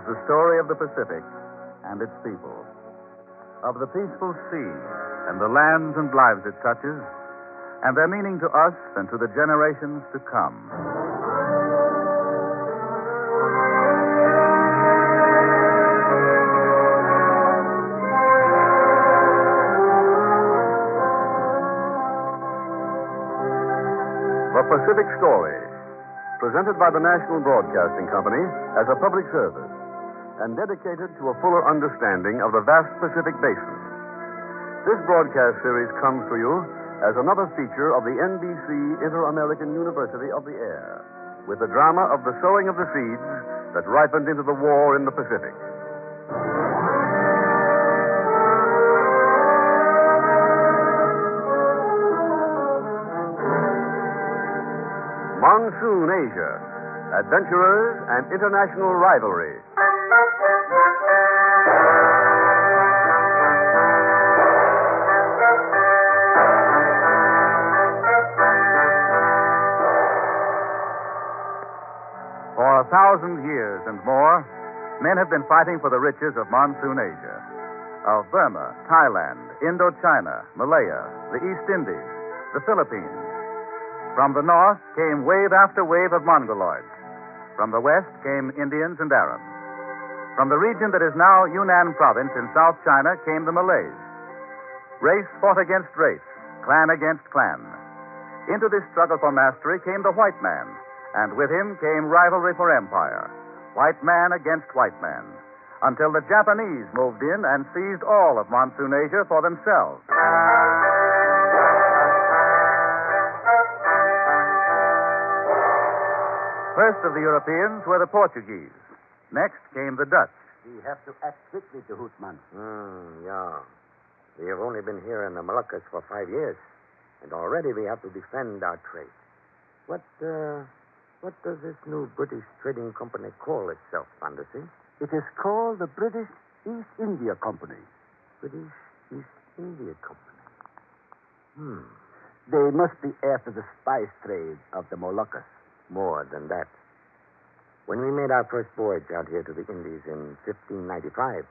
the story of the Pacific and its people, of the peaceful sea and the lands and lives it touches, and their meaning to us and to the generations to come. The Pacific Story, presented by the National Broadcasting Company as a public service and dedicated to a fuller understanding of the vast Pacific Basin. This broadcast series comes to you as another feature of the NBC Inter-American University of the Air, with the drama of the sowing of the seeds that ripened into the war in the Pacific. Monsoon, Asia. Adventurers and International Rivalry. For 1,000 years and more, men have been fighting for the riches of Monsoon, Asia. Of Burma, Thailand, Indochina, Malaya, the East Indies, the Philippines. From the north came wave after wave of Mongoloids. From the west came Indians and Arabs. From the region that is now Yunnan province in South China came the Malays. Race fought against race, clan against clan. Into this struggle for mastery came the white man, and with him came rivalry for empire. White man against white man, until the Japanese moved in and seized all of Monsoon Asia for themselves. First of the Europeans were the Portuguese. Next came the Dutch. We have to act quickly to Hootman. Yeah. We have only been here in the Moluccas for 5 years, and already we have to defend our trade. What does this new British trading company call itself, Fantasy? It is called the British East India Company. British East India Company. They must be after the spice trade of the Moluccas. More than that. When we made our first voyage out here to the Indies in 1595,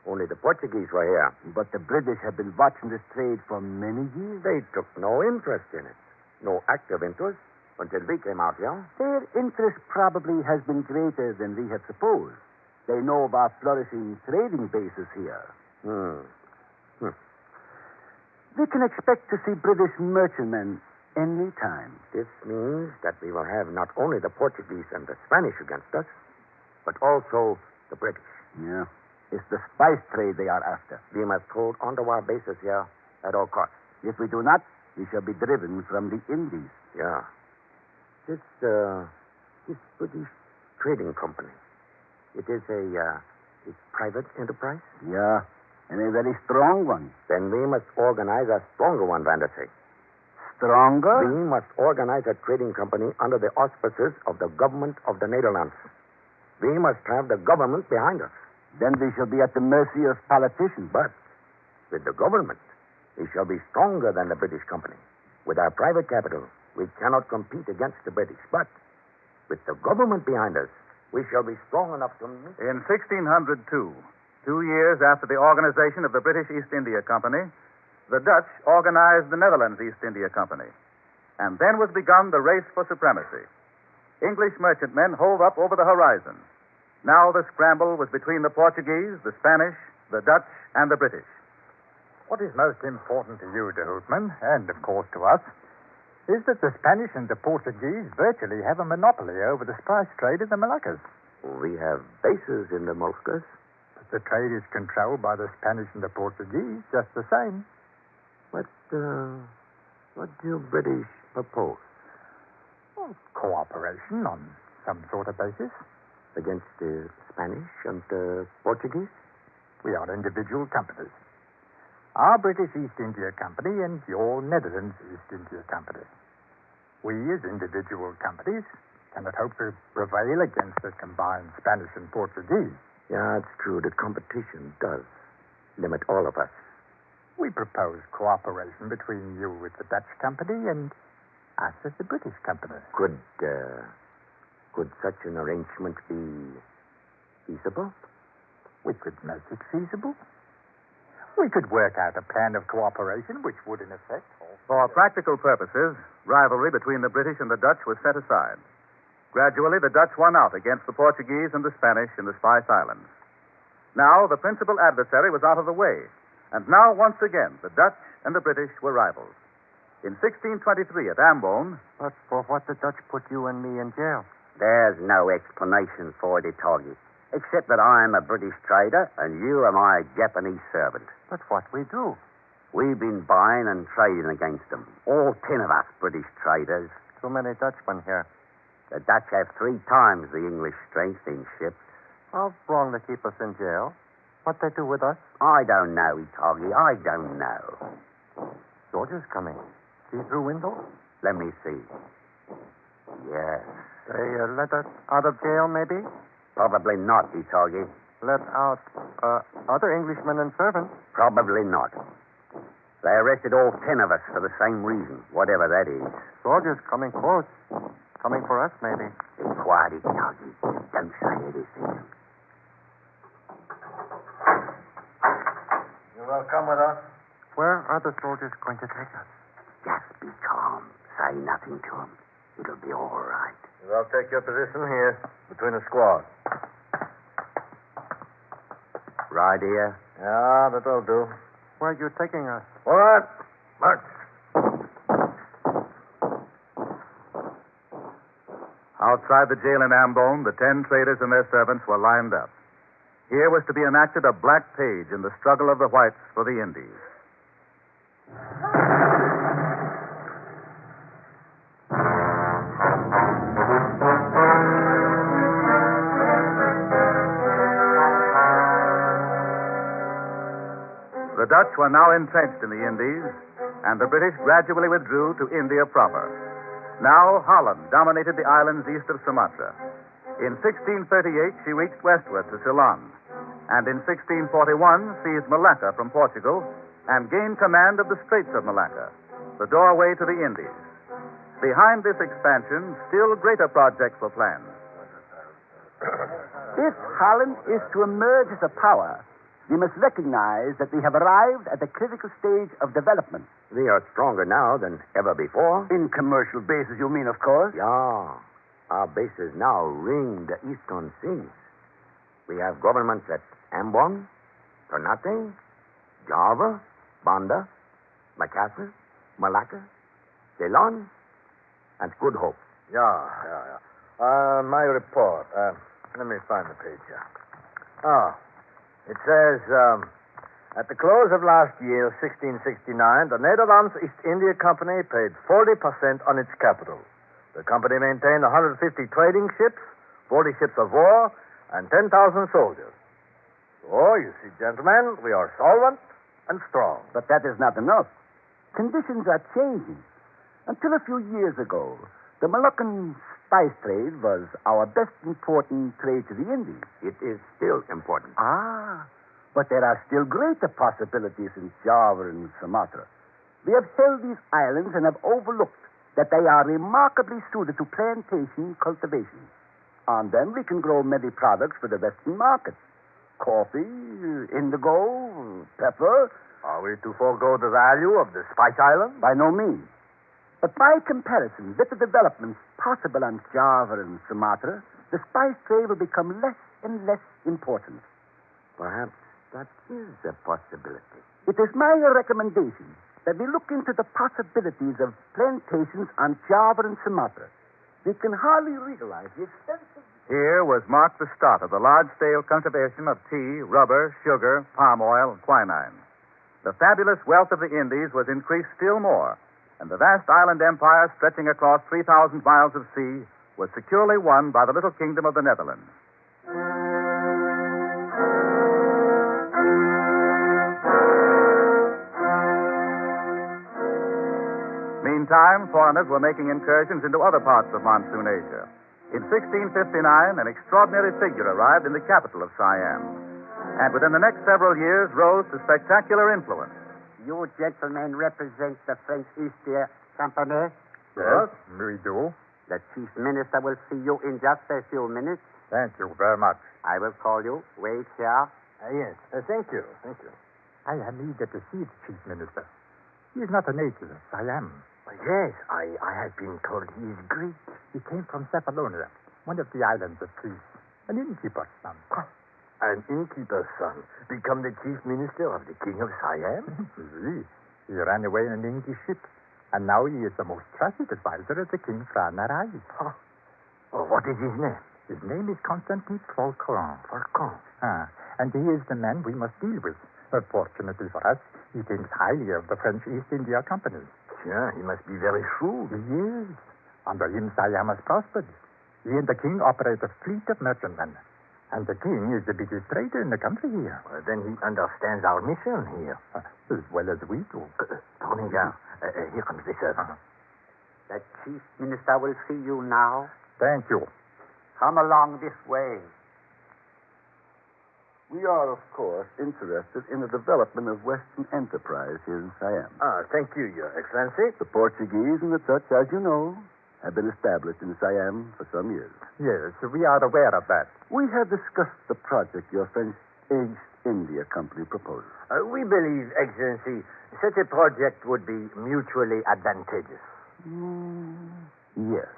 only the Portuguese were here. But the British have been watching this trade for many years. They took no interest in it. No active interest until we came out here. Their interest probably has been greater than we had supposed. They know of our flourishing trading bases here. We can expect to see British merchantmen any time. This means that we will have not only the Portuguese and the Spanish against us, but also the British. Yeah. It's the spice trade they are after. We must hold onto our bases here at all costs. If we do not, we shall be driven from the Indies. Yeah. This British trading company, it is a private enterprise? Yeah, and a very strong one. Then we must organize a stronger one, Vandersay. Stronger? We must organize a trading company under the auspices of the government of the Netherlands. We must have the government behind us. Then we shall be at the mercy of politicians. But with the government, we shall be stronger than the British company. With our private capital, we cannot compete against the British. But with the government behind us, we shall be strong enough to... In 1602, 2 years after the organization of the British East India Company, the Dutch organized the Netherlands East India Company. And then was begun the race for supremacy. English merchantmen hove up over the horizon. Now the scramble was between the Portuguese, the Spanish, the Dutch, and the British. What is most important to you, de Hootman, and of course to us, is that the Spanish and the Portuguese virtually have a monopoly over the spice trade in the Moluccas. We have bases in the Moluccas. But the trade is controlled by the Spanish and the Portuguese just the same. What do British propose? Well, cooperation on some sort of basis. Against the Spanish and the Portuguese? We are individual companies. Our British East India Company and your Netherlands East India Company. We, as individual companies, cannot hope to prevail against the combined Spanish and Portuguese. Yeah, it's true. The competition does limit all of us. We propose cooperation between you with the Dutch company and us as the British company. Could such an arrangement Feasible? We could make it feasible. We could work out a plan of cooperation which would, in effect, For practical purposes, rivalry between the British and the Dutch was set aside. Gradually, the Dutch won out against the Portuguese and the Spanish in the Spice Islands. Now, the principal adversary was out of the way, and now, once again, the Dutch and the British were rivals. In 1623, at Ambon, But for what the Dutch put you and me in jail? There's no explanation for it, Italgi, except that I'm a British trader and you are my Japanese servant. That's what we do. We've been buying and trading against them, all 10 of us British traders. Too many Dutchmen here. The Dutch have 3 times the English strength in ships. How wrong to keep us in jail? What they do with us? I don't know, Italgi, I don't know. Soldiers coming. See through window? Let me see. Yes. They let us out of jail, maybe? Probably not, Italgi. Let out other Englishmen and servants. Probably not. They arrested all 10 of us for the same reason, whatever that is. Soldiers coming close. Coming for us, maybe. Be quiet, Italgi. Don't say anything. You will come with us? Where are the soldiers going to take us? Just be calm. Say nothing to them. It'll be all right. I'll take your position here, between the squaws. Right here? Yeah, that'll do. Where are you taking us? All right, march. outside the jail in Ambon, the 10 traders and their servants were lined up. Here was to be enacted a black page in the struggle of the whites for the Indies. The Dutch were now entrenched in the Indies, and the British gradually withdrew to India proper. Now Holland dominated the islands east of Sumatra. In 1638, she reached westward to Ceylon, and in 1641 seized Malacca from Portugal and gained command of the Straits of Malacca, the doorway to the Indies. Behind this expansion, still greater projects were planned. If Holland is to emerge as a power, we must recognize that we have arrived at a critical stage of development. We are stronger now than ever before. In commercial bases, you mean, of course? Yeah. Our bases now ring the eastern seas. We have governments at Ambon, Ternate, Java, Banda, Makassar, Malacca, Ceylon, and Good Hope. Yeah. My report. Let me find the page here. Oh, it says, at the close of last year, 1669, the Netherlands East India Company paid 40% on its capital. The company maintained 150 trading ships, 40 ships of war, and 10,000 soldiers. So, you see, gentlemen, we are solvent and strong. But that is not enough. Conditions are changing. Until a few years ago, the Moluccan spice trade was our best important trade to the Indies. It is still important. But there are still greater possibilities in Java and Sumatra. We have held these islands and have overlooked that they are remarkably suited to plantation cultivation. On them we can grow many products for the Western market. Coffee, indigo, pepper. Are we to forego the value of the Spice Islands? By no means. But by comparison with the developments possible on Java and Sumatra, the spice trade will become less and less important. Perhaps that is a possibility. It is my recommendation that we look into the possibilities of plantations on Java and Sumatra. We can hardly realize the extensive... Here was marked the start of the large-scale cultivation of tea, rubber, sugar, palm oil, and quinine. The fabulous wealth of the Indies was increased still more, and the vast island empire stretching across 3,000 miles of sea was securely won by the little kingdom of the Netherlands. Meantime, foreigners were making incursions into other parts of Monsoon Asia. In 1659, an extraordinary figure arrived in the capital of Siam, and within the next several years rose to spectacular influence. You gentlemen represent the French East India Company. Yes, we do. The chief minister will see you in just a few minutes. Thank you very much. I will call you. Wait here. Yes. Thank you. Thank you. I am eager to see the chief minister. He is not a native of Siam. Yes, I have been told he is Greek. He came from Cephalonia, one of the islands of Greece, an innkeeper's son. An innkeeper's son become the chief minister of the king of Siam? Oui. He ran away in an English ship, and now he is the most trusted advisor of the king Fra Narai. Oh, what is his name? His name is Constantine Falcon. Falcon. And he is the man we must deal with. Fortunately for us, he thinks highly of the French East India Company. Sure, he must be very shrewd. Yes. Under him, Siam has prospered. He and the king operate a fleet of merchantmen. And the king is the biggest trader in the country here. Well, then he understands our mission here. As well as we do. Tournegar, here comes the servant. The chief minister will see you now. Thank you. Come along this way. We are, of course, interested in the development of Western enterprise here in Siam. Thank you, Your Excellency. The Portuguese and the Dutch, as you know, have been established in Siam for some years. Yes, we are aware of that. We have discussed the project your French East India Company proposes. We believe, Excellency, such a project would be mutually advantageous. Yes.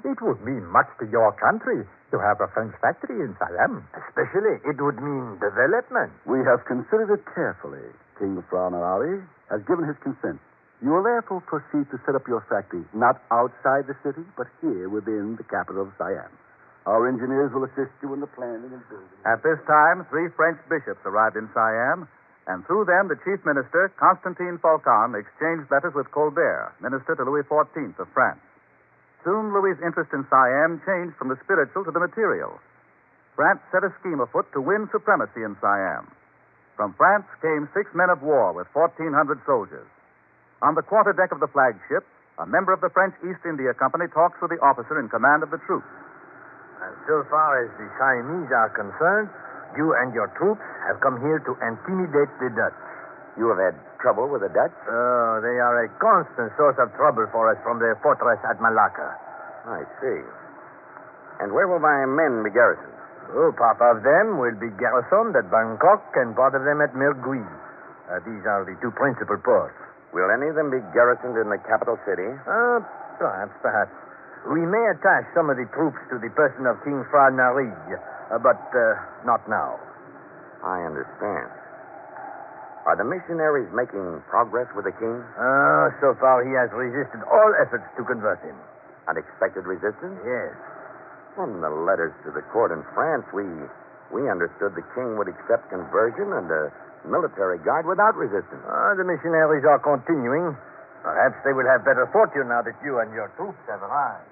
It would mean much to your country to have a French factory in Siam. Especially, it would mean development. We have considered it carefully. King Fra Narai has given his consent. You will therefore proceed to set up your factory not outside the city, but here within the capital of Siam. Our engineers will assist you in the planning and building. At this time, 3 French bishops arrived in Siam, and through them, the chief minister, Constantine Falcon, exchanged letters with Colbert, minister to Louis XIV of France. Soon, Louis's interest in Siam changed from the spiritual to the material. France set a scheme afoot to win supremacy in Siam. From France came 6 men of war with 1,400 soldiers. On the quarterdeck of the flagship, a member of the French East India Company talks with the officer in command of the troops. And so far as the Siamese are concerned, you and your troops have come here to intimidate the Dutch. You have had trouble with the Dutch? Oh, they are a constant source of trouble for us from their fortress at Malacca. I see. And where will my men be garrisoned? Oh, part of them will be garrisoned at Bangkok and part of them at Mergui. These are the 2 principal ports. Will any of them be garrisoned in the capital city? Perhaps. We may attach some of the troops to the person of King Fra Narai, but not now. I understand. Are the missionaries making progress with the king? So far he has resisted all efforts to convert him. Unexpected resistance? Yes. From the letters to the court in France, we understood the king would accept conversion and a military guard without resistance. The missionaries are continuing. Perhaps they will have better fortune now that you and your troops have arrived.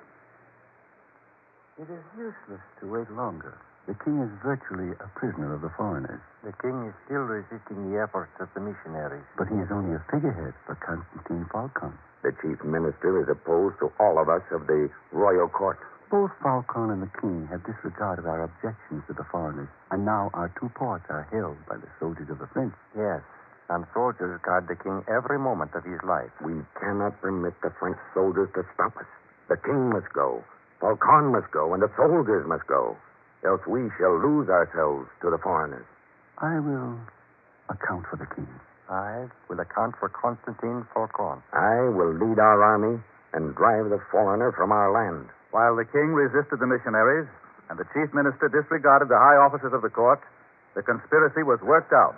It is useless to wait longer. The king is virtually a prisoner of the foreigners. The king is still resisting the efforts of the missionaries. But he is only a figurehead for Constantine Falcon. The chief minister is opposed to all of us of the royal court. Both Falcon and the king have disregarded our objections to the foreigners, and now our 2 ports are held by the soldiers of the French. Yes, and soldiers guard the king every moment of his life. We cannot permit the French soldiers to stop us. The king must go, Falcon must go, and the soldiers must go. Else we shall lose ourselves to the foreigners. I will account for the king. I will account for Constantine Falcon. I will lead our army and drive the foreigner from our land. While the king resisted the missionaries and the chief minister disregarded the high officers of the court, the conspiracy was worked out.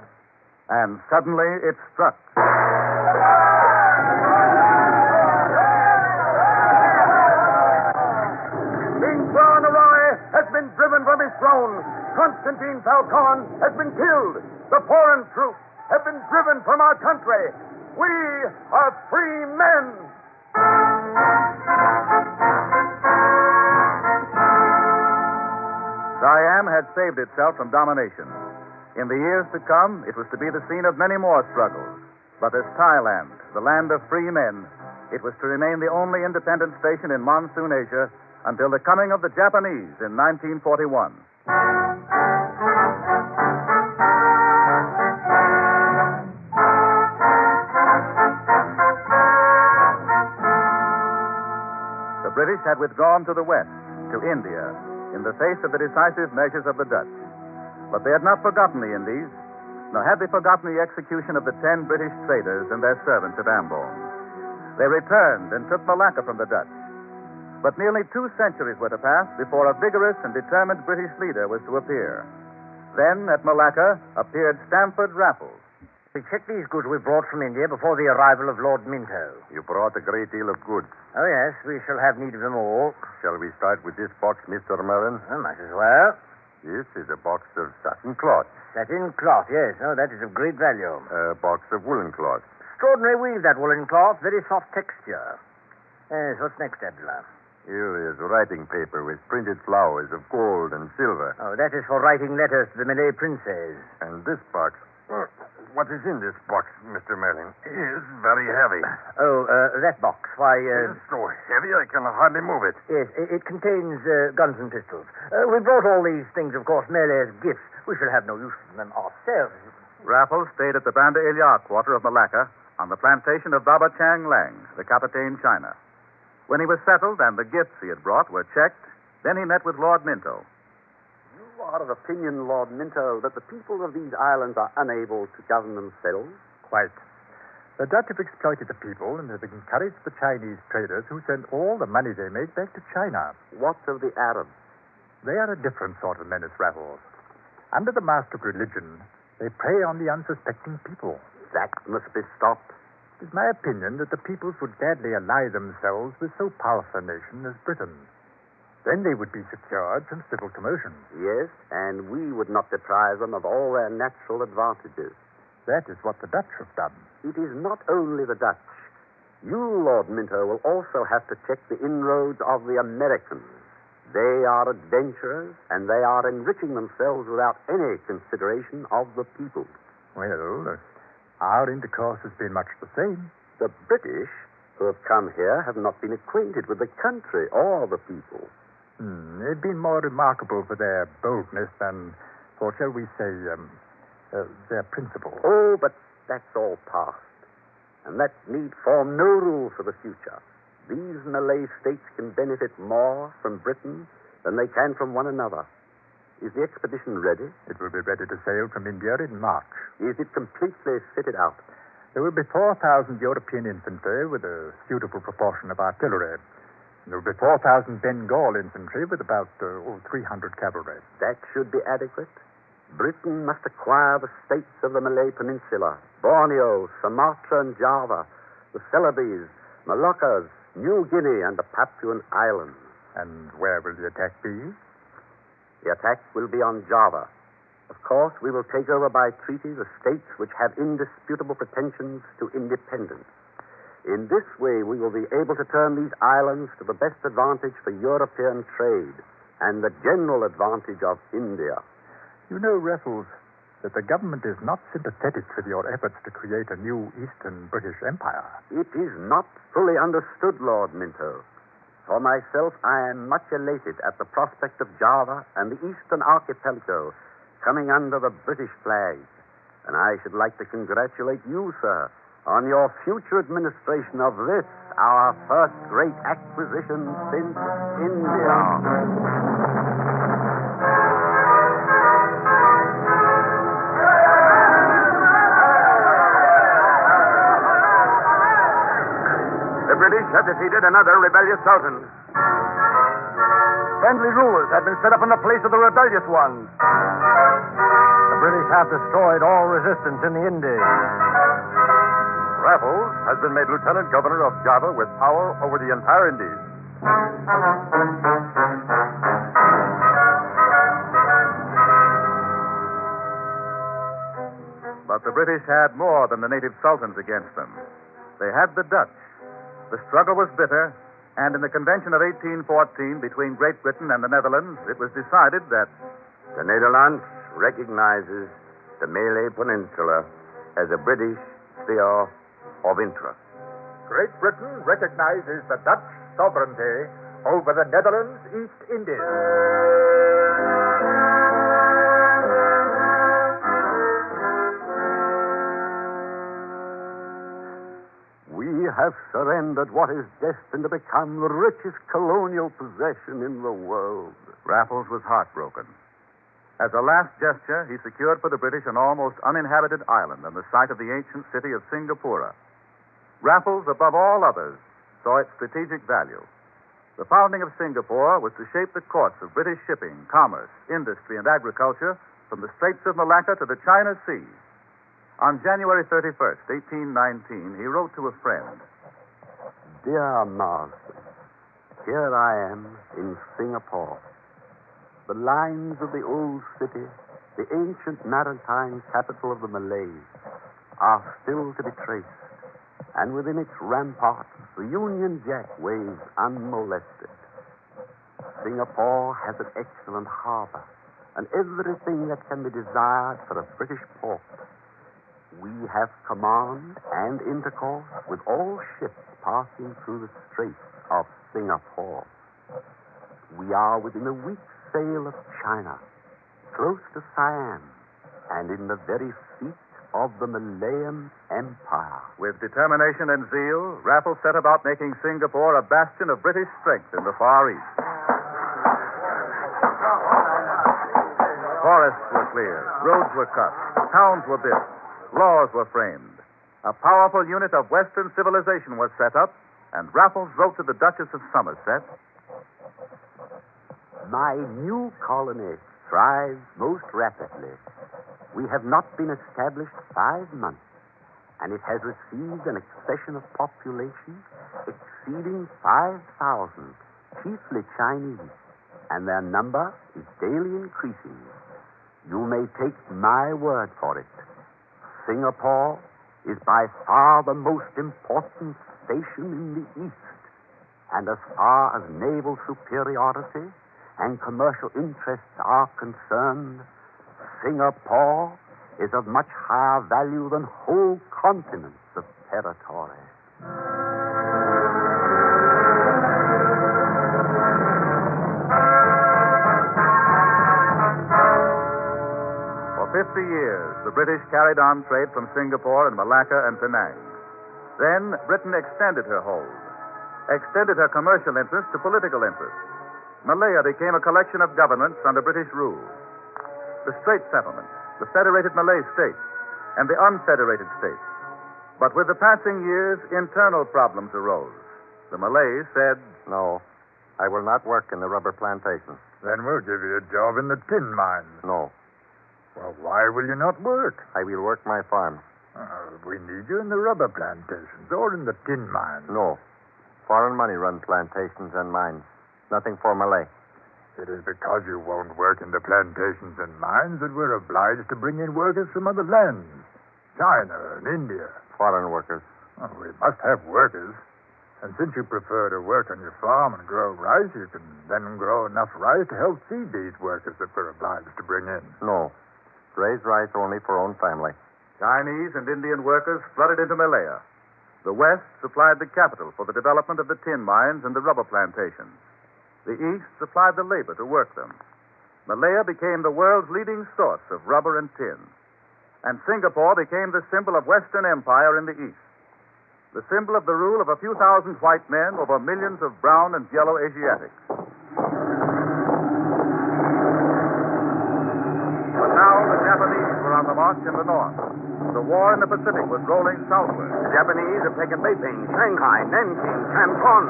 And suddenly it struck. King Fra Narai has been driven from his throne. Constantine Falcon has been killed. The foreign troops have been driven from our country. We are free men. Siam had saved itself from domination. In the years to come, it was to be the scene of many more struggles. But as Thailand, the land of free men, it was to remain the only independent station in Monsoon Asia until the coming of the Japanese in 1941. The British had withdrawn to the west, to India. in the face of the decisive measures of the Dutch. But they had not forgotten the Indies, nor had they forgotten the execution of the 10 British traders and their servants at Ambon. They returned and took Malacca from the Dutch. But nearly 2 centuries were to pass before a vigorous and determined British leader was to appear. Then, at Malacca, appeared Stamford Raffles. We checked these goods we brought from India before the arrival of Lord Minto. You brought a great deal of goods. Oh, yes, we shall have need of them all. Shall we start with this box, Mr. Merlin? Oh, might as well. This is a box of satin cloth. Satin cloth, yes. Oh, that is of great value. A box of woolen cloth. Extraordinary weave, that woolen cloth. Very soft texture. Yes, what's next, Abdullah? Here is writing paper with printed flowers of gold and silver. Oh, that is for writing letters to the Malay princes. And this box. What is in this box, Mr. Merlin? Is very heavy. Oh, that box. Why, It is so heavy I can hardly move it. Yes, it contains guns and pistols. We brought all these things, of course, merely as gifts. We shall have no use for them ourselves. Raffles stayed at the Banda Ilyar quarter of Malacca on the plantation of Baba Chang Lang, the Capitan China. When he was settled and the gifts he had brought were checked, then he met with Lord Minto. You are of opinion, Lord Minto, that the people of these islands are unable to govern themselves? Quite. The Dutch have exploited the people and have encouraged the Chinese traders who send all the money they make back to China. What of the Arabs? They are a different sort of menace, Raffles. Under the mask of religion, they prey on the unsuspecting people. That must be stopped. It is my opinion that the peoples would gladly ally themselves with so powerful a nation as Britain. Then they would be secured from civil commotion. Yes, and we would not deprive them of all their natural advantages. That is what the Dutch have done. It is not only the Dutch. You, Lord Minto, will also have to check the inroads of the Americans. They are adventurers, and they are enriching themselves without any consideration of the people. Well, our intercourse has been much the same. The British, who have come here, have not been acquainted with the country or the people. They've been more remarkable for their boldness than for, shall we say, their principle. Oh, but that's all past. And that need form no rule for the future. These Malay states can benefit more from Britain than they can from one another. Is the expedition ready? It will be ready to sail from India in March. Is it completely fitted out? There will be 4,000 European infantry with a suitable proportion of artillery. There will be 4,000 Bengal infantry with about 300 cavalry. That should be adequate. Britain must acquire the states of the Malay Peninsula, Borneo, Sumatra, and Java, the Celebes, Moluccas, New Guinea, and the Papuan Islands. And where will the attack be? The attack will be on Java. Of course, we will take over by treaty the states which have indisputable pretensions to independence. In this way, we will be able to turn these islands to the best advantage for European trade and the general advantage of India. You know, Raffles, that the government is not sympathetic with your efforts to create a new Eastern British Empire. It is not fully understood, Lord Minto. For myself, I am much elated at the prospect of Java and the Eastern Archipelago coming under the British flag. And I should like to congratulate you, sir, on your future administration of this, our first great acquisition since India. The British have defeated another rebellious sultan. Friendly rulers have been set up in the place of the rebellious ones. The British have destroyed all resistance in the Indies. Raffles has been made Lieutenant Governor of Java with power over the entire Indies. But the British had more than the native sultans against them. They had the Dutch. The struggle was bitter, and in the Convention of 1814 between Great Britain and the Netherlands, it was decided that The Netherlands recognizes the Malay Peninsula as a British sphere of interest. Great Britain recognizes the Dutch sovereignty over the Netherlands East Indies. we have surrendered what is destined to become the richest colonial possession in the world. Raffles was heartbroken. As a last gesture, he secured for the British an almost uninhabited island on the site of the ancient city of Singapore. Raffles, above all others, saw its strategic value. The founding of Singapore was to shape the course of British shipping, commerce, industry, and agriculture from the Straits of Malacca to the China Sea. On January 31st, 1819, he wrote to a friend, Dear Marsden, here I am in Singapore. The lines of the old city, the ancient maritime capital of the Malays, are still to be traced, and within its ramparts the Union Jack waves unmolested. Singapore has an excellent harbor and everything that can be desired for a British port. We have command and intercourse with all ships passing through the Straits of Singapore. We are within a week's sail of China, close to Siam, and in the very seat of the Malayan Empire. With determination and zeal, Raffles set about making Singapore a bastion of British strength in the Far East. Forests were cleared, roads were cut, towns were built, laws were framed. A powerful unit of Western civilization was set up, and Raffles wrote to the Duchess of Somerset, My new colony thrives most rapidly. We have not been established 5 months, and it has received an accession of population exceeding 5,000, chiefly Chinese, and their number is daily increasing. You may take my word for it. Singapore is by far the most important station in the East, and as far as naval superiority and commercial interests are concerned, Singapore is of much higher value than whole continents of territory. For 50 years, the British carried on trade from Singapore and Malacca and Penang. Then Britain extended her hold, extended her commercial interests to political interests. Malaya became a collection of governments under British rule. The Strait Settlement, the Federated Malay States, and the Unfederated States. But with the passing years, internal problems arose. The Malays said, No, I will not work in the rubber plantations. Then we'll give you a job in the tin mines. No, Well, why will you not work? I will work my farm. We need you in the rubber plantations or in the tin mines. No, foreign money run plantations and mines. Nothing for Malay. It is because you won't work in the plantations and mines that we're obliged to bring in workers from other lands. China and India. Foreign workers. We must have workers. And since you prefer to work on your farm and grow rice, you can then grow enough rice to help feed these workers that we're obliged to bring in. No, raise rice only for own family. Chinese and Indian workers flooded into Malaya. The West supplied the capital for the development of the tin mines and the rubber plantations. The East supplied the labor to work them. Malaya became the world's leading source of rubber and tin. And Singapore became the symbol of Western empire in the East. The symbol of the rule of a few thousand white men over millions of brown and yellow Asiatics. But now the Japanese were on the march in the north. The war in the Pacific was rolling southward. The Japanese have taken Beiping, Shanghai, Nanking, Canton.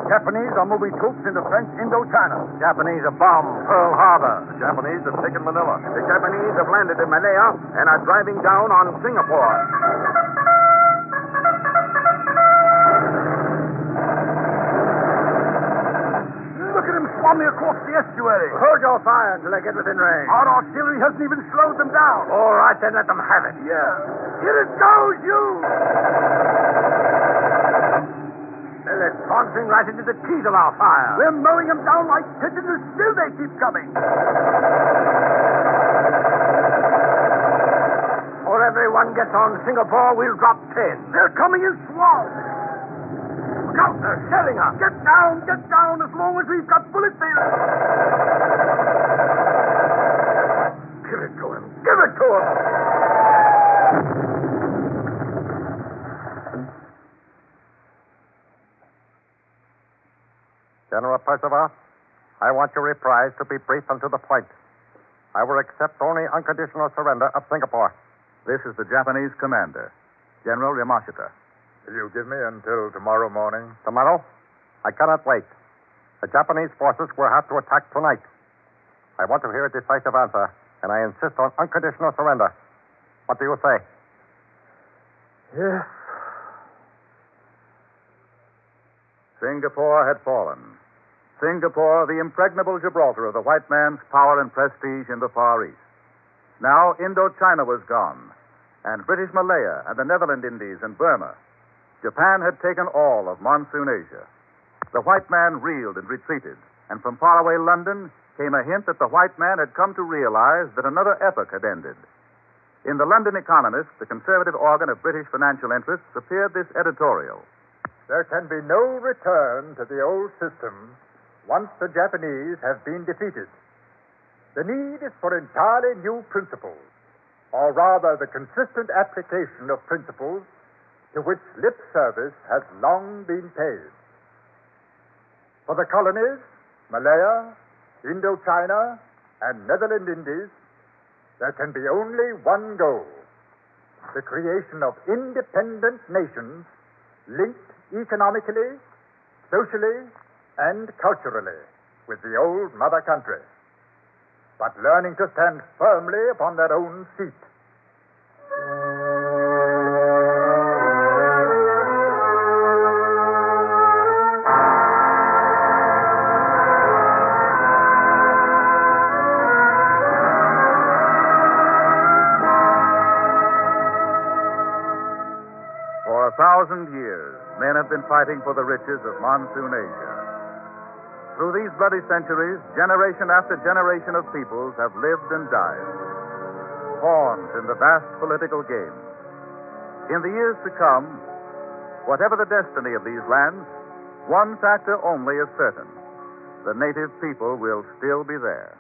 Japanese are moving troops into French Indochina. Japanese have bombed Pearl Harbor. The Japanese have taken Manila. The Japanese have landed in Malaya and are driving down on Singapore. Look at him swarming across the estuary. Hold your fire until they get within range. Our artillery hasn't even slowed them down. All right, then let them have it. Yeah. Here it goes, you! They're advancing right into the teeth of our fire. We're mowing them down like pigeons, and still they keep coming. Or everyone gets on Singapore, we'll drop 10. They're coming in swarms. Look out, they're shelling us. Get down, get down. As long as we've got bullets, they'll... Give it to him. Give it to him. General Percival, I want your reprise to be brief and to the point. I will accept only unconditional surrender of Singapore. This is the Japanese commander, General Yamashita. Will you give me until tomorrow morning? Tomorrow? I cannot wait. The Japanese forces will have to attack tonight. I want to hear a decisive answer, and I insist on unconditional surrender. What do you say? Yes. Singapore had fallen. Singapore, the impregnable Gibraltar of the white man's power and prestige in the Far East. Now Indochina was gone, and British Malaya and the Netherland Indies and Burma. Japan had taken all of Monsoon Asia. The white man reeled and retreated, and from faraway London came a hint that the white man had come to realize that another epoch had ended. In the London Economist, the conservative organ of British financial interests, appeared this editorial. There can be no return to the old system once the Japanese have been defeated. The need is for entirely new principles, or rather the consistent application of principles to which lip service has long been paid. For the colonies, Malaya, Indochina, and Netherland Indies, there can be only one goal: the creation of independent nations linked economically, socially, and culturally with the old mother country, but learning to stand firmly upon their own feet. For 1,000 years, men have been fighting for the riches of Monsoon Asia. Through these bloody centuries, generation after generation of peoples have lived and died, pawns in the vast political game. In the years to come, whatever the destiny of these lands, one factor only is certain: the native people will still be there.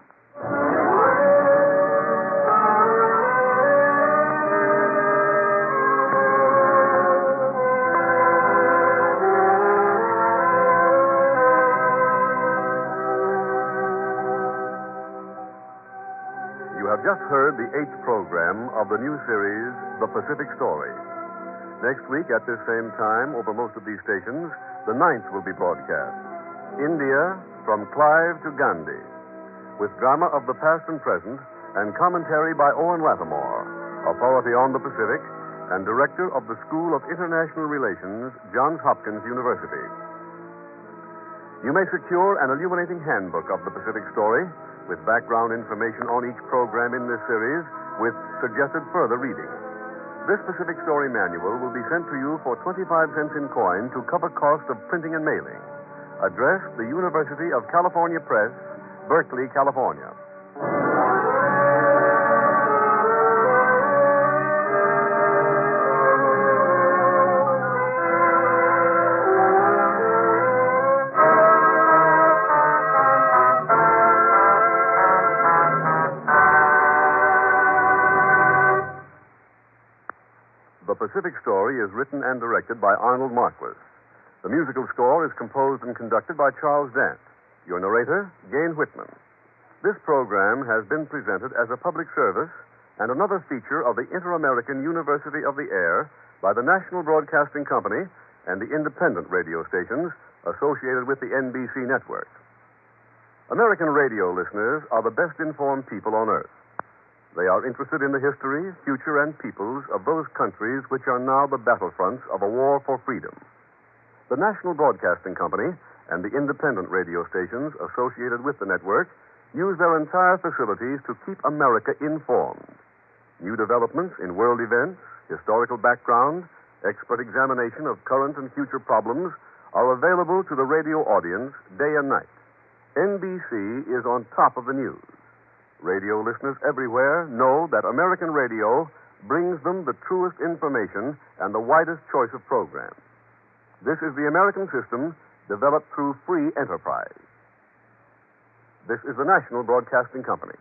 You have just heard the 8th program of the new series, The Pacific Story. Next week at this same time, over most of these stations, the 9th will be broadcast. India, from Clive to Gandhi, with drama of the past and present and commentary by Owen Lattimore, authority on the Pacific and director of the School of International Relations, Johns Hopkins University. You may secure an illuminating handbook of the Pacific Story with background information on each program in this series with suggested further reading. This Pacific Story manual will be sent to you for 25 cents in coin to cover cost of printing and mailing. Address: the University of California Press, Berkeley, California. The Pacific Story is written and directed by Arnold Marquis. The musical score is composed and conducted by Charles Dant. Your narrator, Gayne Whitman. This program has been presented as a public service and another feature of the Inter-American University of the Air by the National Broadcasting Company and the independent radio stations associated with the NBC network. American radio listeners are the best informed people on earth. They are interested in the history, future, and peoples of those countries which are now the battlefronts of a war for freedom. The National Broadcasting Company and the independent radio stations associated with the network use their entire facilities to keep America informed. New developments in world events, historical background, expert examination of current and future problems are available to the radio audience day and night. NBC is on top of the news. Radio listeners everywhere know that American radio brings them the truest information and the widest choice of programs. This is the American system developed through free enterprise. This is the National Broadcasting Company.